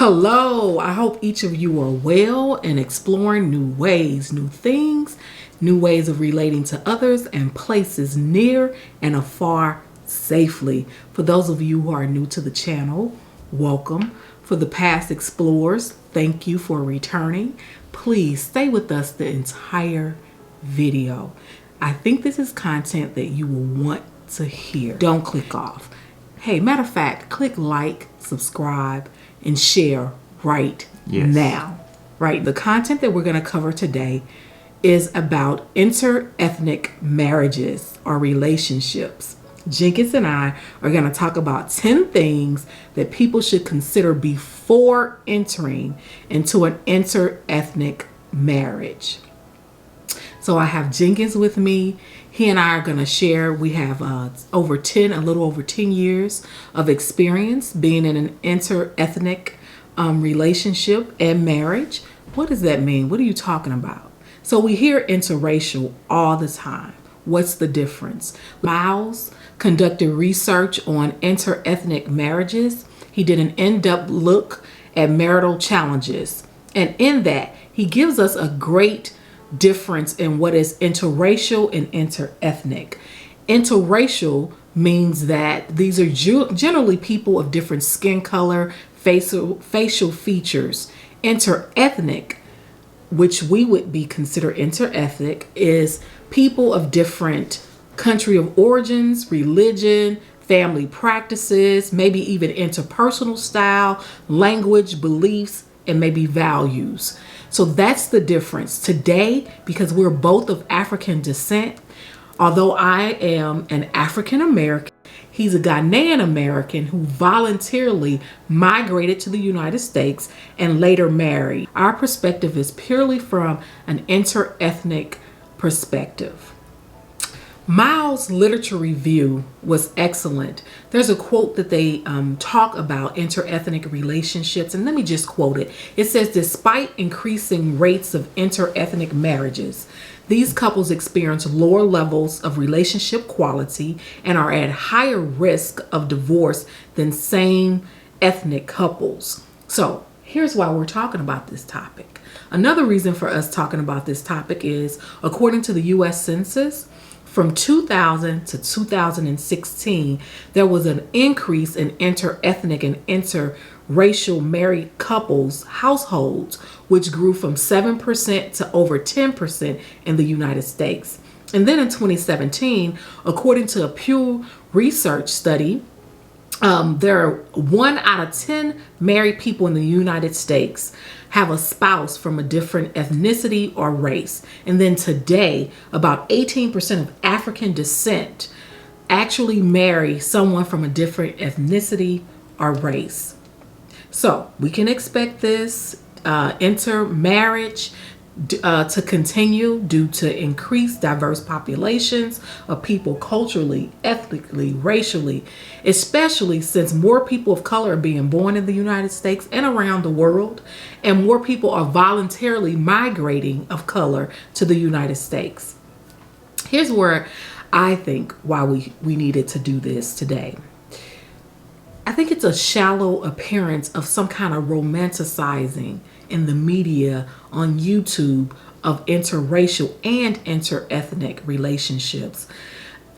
Hello, I hope each of you are well and exploring new ways, new things, new ways of relating to others and places near and afar safely. For those of you who are new to the channel, welcome. For the past explorers, thank you for returning. Please stay with us the entire video. I think this is content that you will want to hear. Don't click off. Hey, matter of fact, click like, subscribe, and share right now. Right, the content that we're going to cover today is about interethnic marriages or relationships. Jenkins and I are going to talk about 10 things that people should consider before entering into an interethnic marriage. So I have Jenkins with me. He and I are going to share. We have a little over 10 years of experience being in an interethnic relationship and marriage. What does that mean? What are you talking about? So we hear interracial all the time. What's the difference? Miles conducted research on interethnic marriages. He did an in-depth look at marital challenges. And in that, he gives us a great difference in what is interracial and interethnic. Interracial means that these are generally people of different skin color, facial features. Interethnic, which we would be considered interethnic, is people of different country of origins, religion, family practices, maybe even interpersonal style, language, beliefs, and maybe values. So that's the difference. Today, because we're both of African descent, although I am an African American, he's a Ghanaian American who voluntarily migrated to the United States and later married. Our perspective is purely from an interethnic perspective. Miles' literature review was excellent. There's a quote that they talk about interethnic relationships, and let me just quote it. It says, despite increasing rates of interethnic marriages, these couples experience lower levels of relationship quality and are at higher risk of divorce than same ethnic couples. So here's why we're talking about this topic. Another reason for us talking about this topic is, according to the U.S. Census, from 2000 to 2016, there was an increase in interethnic and interracial married couples households, which grew from 7% to over 10% in the United States. And then in 2017, according to a Pew Research study, there are 1 out of 10 married people in the United States have a spouse from a different ethnicity or race. And then today, about 18% of African descent actually marry someone from a different ethnicity or race. So we can expect this intermarriage to continue due to increased diverse populations of people culturally, ethnically, racially, especially since more people of color are being born in the United States and around the world, and more people are voluntarily migrating of color to the United States. Here's where I think why we needed to do this today. I think it's a shallow appearance of some kind of romanticizing in the media on YouTube of interracial and interethnic relationships.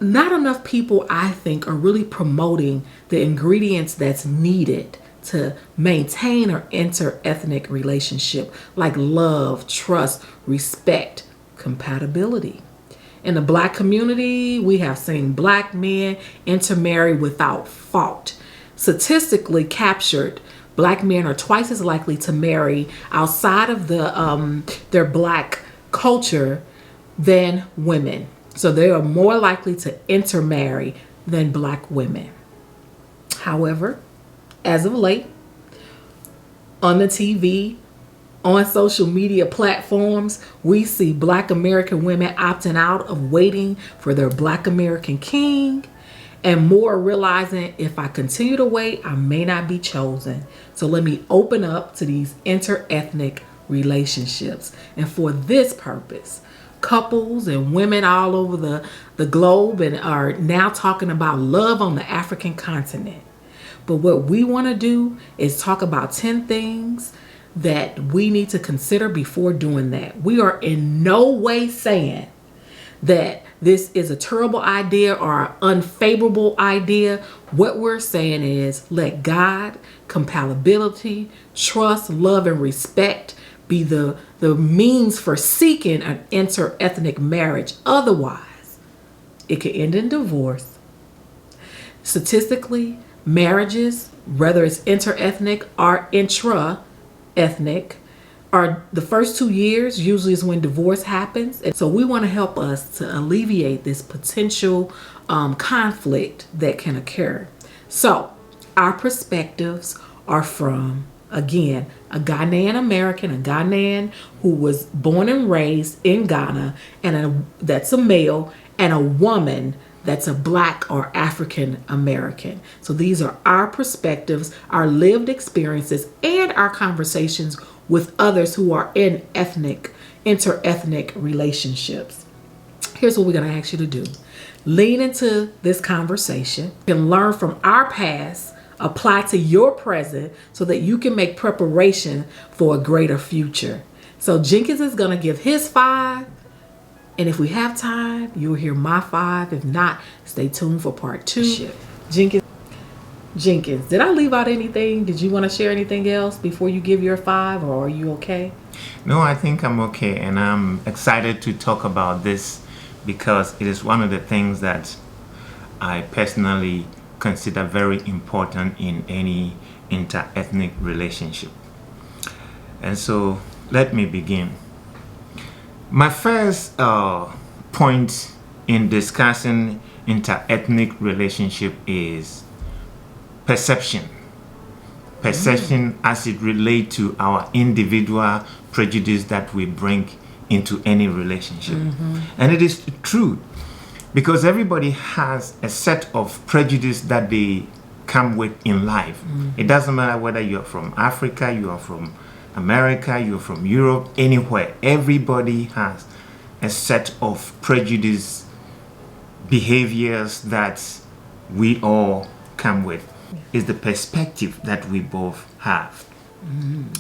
Not enough people, I think, are really promoting the ingredients that's needed to maintain an interethnic relationship, like love, trust, respect, compatibility. In the Black community, we have seen Black men intermarry without fault. Statistically captured, Black men are twice as likely to marry outside of their Black culture than women. So they are more likely to intermarry than Black women. However, as of late, on the TV, on social media platforms, we see Black American women opting out of waiting for their Black American king, and more realizing, if I continue to wait, I may not be chosen. So let me open up to these interethnic relationships. And for this purpose, couples and women all over the globe and are now talking about love on the African continent. But what we want to do is talk about 10 things that we need to consider before doing that. We are in no way saying that this is a terrible idea or an unfavorable idea. What we're saying is let God, compatibility, trust, love, and respect be the means for seeking an interethnic marriage. Otherwise, it could end in divorce. Statistically, marriages, whether it's interethnic or intra-ethnic, are the first 2 years usually is when divorce happens. And so we want to help us to alleviate this potential conflict that can occur. So our perspectives are from, again, a Ghanaian American, a Ghanaian who was born and raised in Ghana, and that's a male, and a woman that's a Black or African American. So these are our perspectives, our lived experiences, and our conversations with others who are in interethnic relationships. Here's what we're going to ask you to do. Lean into this conversation and learn from our past, apply to your present so that you can make preparation for a greater future. So Jenkins is going to give his 5. And if we have time, you'll hear my 5. If not, stay tuned for part 2. Jenkins, did I leave out anything? Did you want to share anything else before you give your 5, or are you okay? No, I think I'm okay. And I'm excited to talk about this because it is one of the things that I personally consider very important in any interethnic relationship. And so let me begin. My first point in discussing interethnic relationship is perception as it relates to our individual prejudice that we bring into any relationship. And it is true because everybody has a set of prejudice that they come with in life. It doesn't matter whether you're from Africa, you are from America, you're from Europe, anywhere. Everybody has a set of prejudice behaviors that we all come with. Is the perspective that we both have.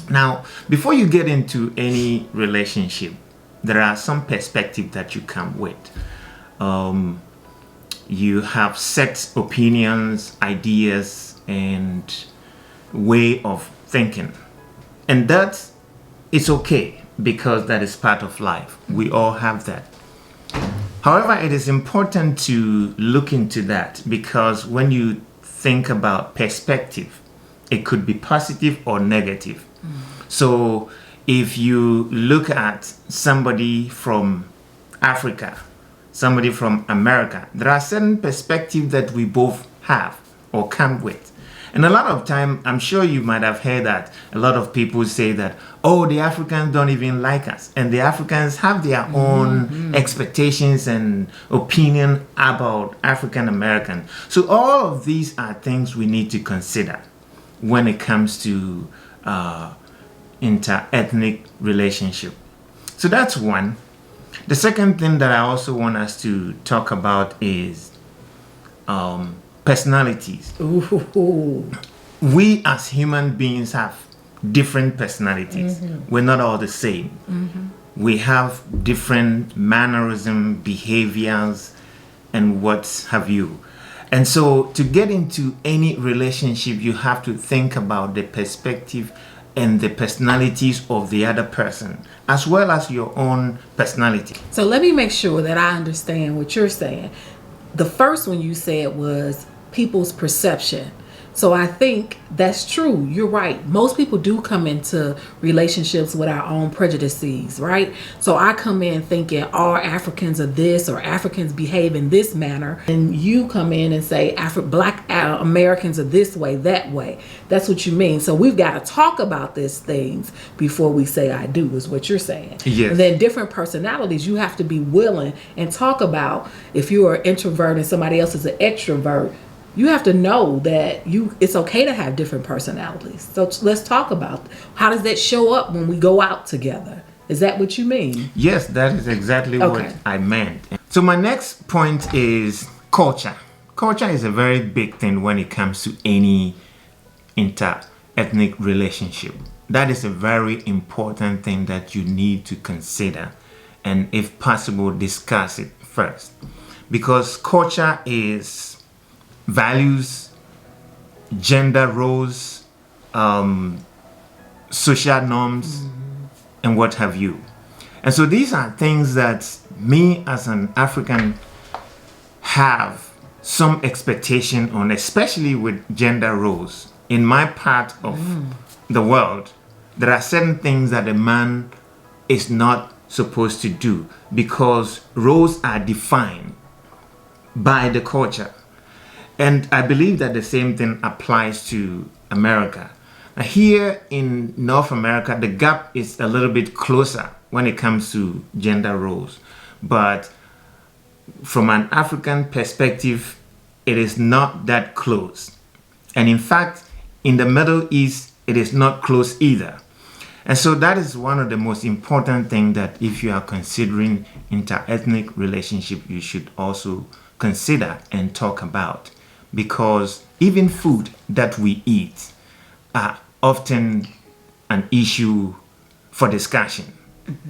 Now, before you get into any relationship, there are some perspective that you come with. You have set opinions, ideas, and way of thinking. And that is okay because that is part of life. We all have that. However, it is important to look into that because when you think about perspective, it could be positive or negative. So if you look at somebody from Africa, somebody from America, there are certain perspectives that we both have or come with. And a lot of time, I'm sure you might have heard that a lot of people say that, oh, the Africans don't even like us. And the Africans have their own expectations and opinion about African American. So all of these are things we need to consider when it comes to interethnic relationship. So that's one. The second thing that I also want us to talk about is personalities. Ooh. We as human beings have different personalities. We're not all the same. We have different mannerism, behaviors, and what have you. And so to get into any relationship, you have to think about the perspective and the personalities of the other person, as well as your own personality. So let me make sure that I understand what you're saying. The first one you said was people's perception. So I think that's true. You're right. Most people do come into relationships with our own prejudices, right? So I come in thinking all Africans are this or Africans behave in this manner. And you come in and say Black Americans are this way, that way. That's what you mean. So we've got to talk about these things before we say I do, is what you're saying. Yes. And then different personalities, you have to be willing and talk about if you're an introvert and somebody else is an extrovert. You have to know that it's okay to have different personalities. So let's talk about how does that show up when we go out together? Is that what you mean? Yes, that is exactly what I meant. So my next point is culture. culture is a very big thing when it comes to any inter-ethnic relationship. That is a very important thing that you need to consider, and if possible, discuss it first. Because culture is values, gender roles, social norms, and what have you. And so these are things that me as an African have some expectation on, especially with gender roles. In my part of the world, there are certain things that a man is not supposed to do because roles are defined by the culture. And I believe that the same thing applies to America. Now, here in North America, the gap is a little bit closer when it comes to gender roles. But from an African perspective, it is not that close. And in fact, in the Middle East, it is not close either. And so that is one of the most important things that if you are considering inter-ethnic relationship, you should also consider and talk about. Because even food that we eat are often an issue for discussion.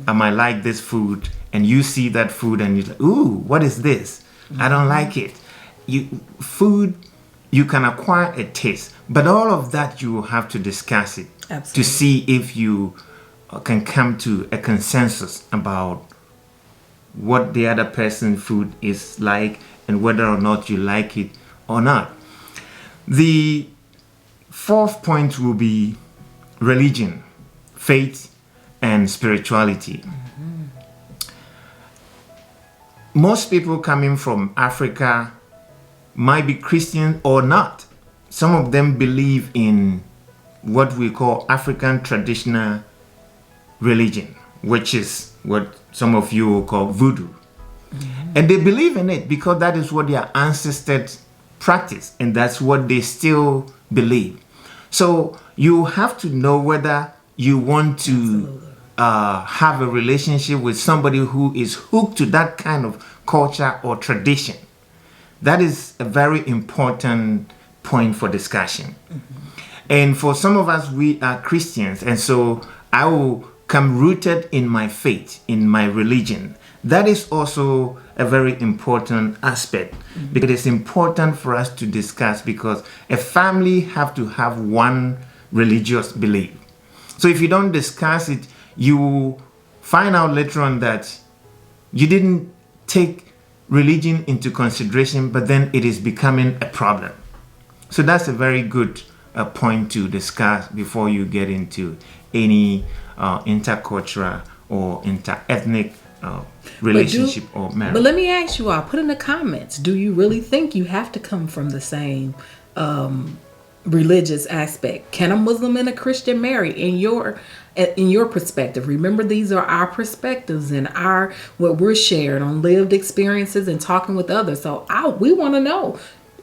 I might like this food, and you see that food and you're like, ooh, what is this? I don't like it. Food, you can acquire a taste, but all of that you will have to discuss it. Absolutely. To see if you can come to a consensus about what the other person's food is like and whether or not you like it or not. The fourth point will be religion, faith, and spirituality. Most people coming from Africa might be Christian or not. Some of them believe in what we call African traditional religion, which is what some of you will call voodoo. And they believe in it because that is what their ancestors practice, and that's what they still believe. So you have to know whether you want to have a relationship with somebody who is hooked to that kind of culture or tradition. That is a very important point for discussion. And for some of us, we are Christians, and so I will come rooted in my faith, in my religion. That is also a very important aspect. Because it's important for us to discuss, because a family have to have one religious belief. So if you don't discuss it, you find out later on that you didn't take religion into consideration, but then it is becoming a problem. So that's a very good point to discuss before you get into any intercultural or interethnic relationship or marriage. But let me ask you all, put in the comments, do you really think you have to come from the same religious aspect? Can a Muslim and a Christian marry in your perspective? Remember, these are our perspectives and what we're sharing on lived experiences and talking with others. So we want to know,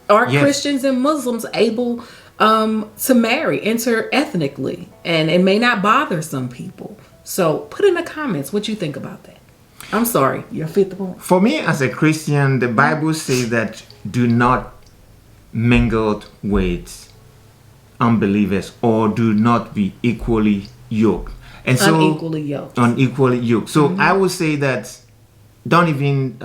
are Christians and Muslims able to marry interethnically? And it may not bother some people. So put in the comments what you think about that. I'm sorry, your fifth point. For me as a Christian, the Bible says that do not mingle with unbelievers, or do not be equally yoked. And so unequally yoked. So I would say that don't even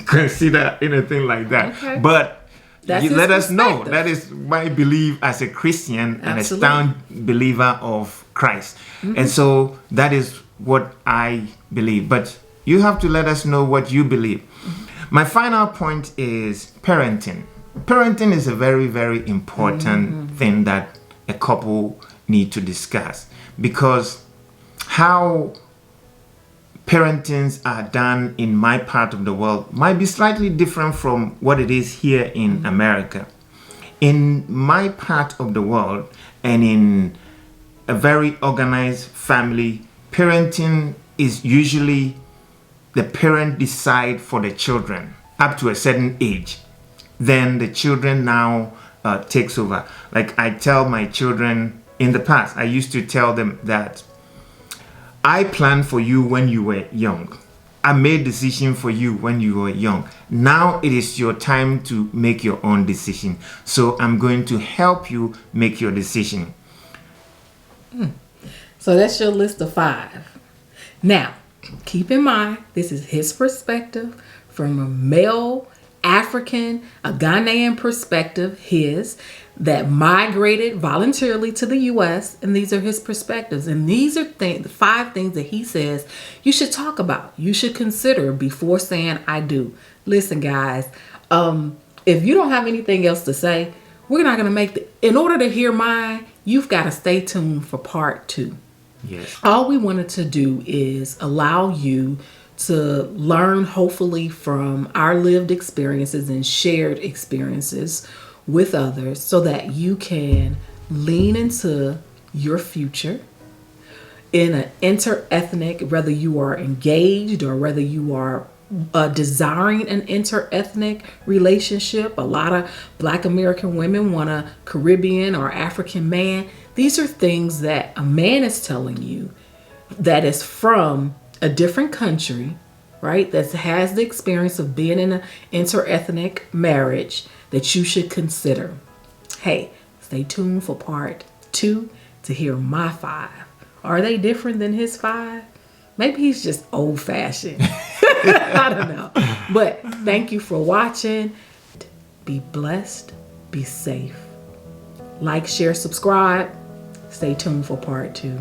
consider anything like that. Okay. But let us know. That is my belief as a Christian and a sound believer of Christ. And so that is what I believe. But you have to let us know what you believe. My final point is parenting. Parenting is a very, very important thing that a couple need to discuss, because how parentings are done in my part of the world might be slightly different from what it is here in America. In my part of the world, and in a very organized family, parenting is usually the parent decide for the children up to a certain age. Then the children now takes over. Like I tell my children in the past, I used to tell them that I planned for you when you were young. I made decision for you when you were young. Now it is your time to make your own decision. So I'm going to help you make your decision. So that's your list of 5. Now, keep in mind, this is his perspective from a male African, a Ghanaian perspective, his, that migrated voluntarily to the U.S. And these are his perspectives. And these are the 5 things that he says you should talk about, you should consider before saying I do. Listen, guys, if you don't have anything else to say, we're not going to in order to hear mine, you've got to stay tuned for part 2. Yes. All we wanted to do is allow you to learn, hopefully, from our lived experiences and shared experiences with others so that you can lean into your future in an interethnic, whether you are engaged or whether you are desiring an interethnic relationship. A lot of Black American women want a Caribbean or African man. These are things that a man is telling you that is from a different country, right? That has the experience of being in an interethnic marriage that you should consider. Hey, stay tuned for part 2 to hear my 5. Are they different than his 5? Maybe he's just old-fashioned. I don't know. But thank you for watching. Be blessed. Be safe. Like, share, subscribe. Stay tuned for part 2.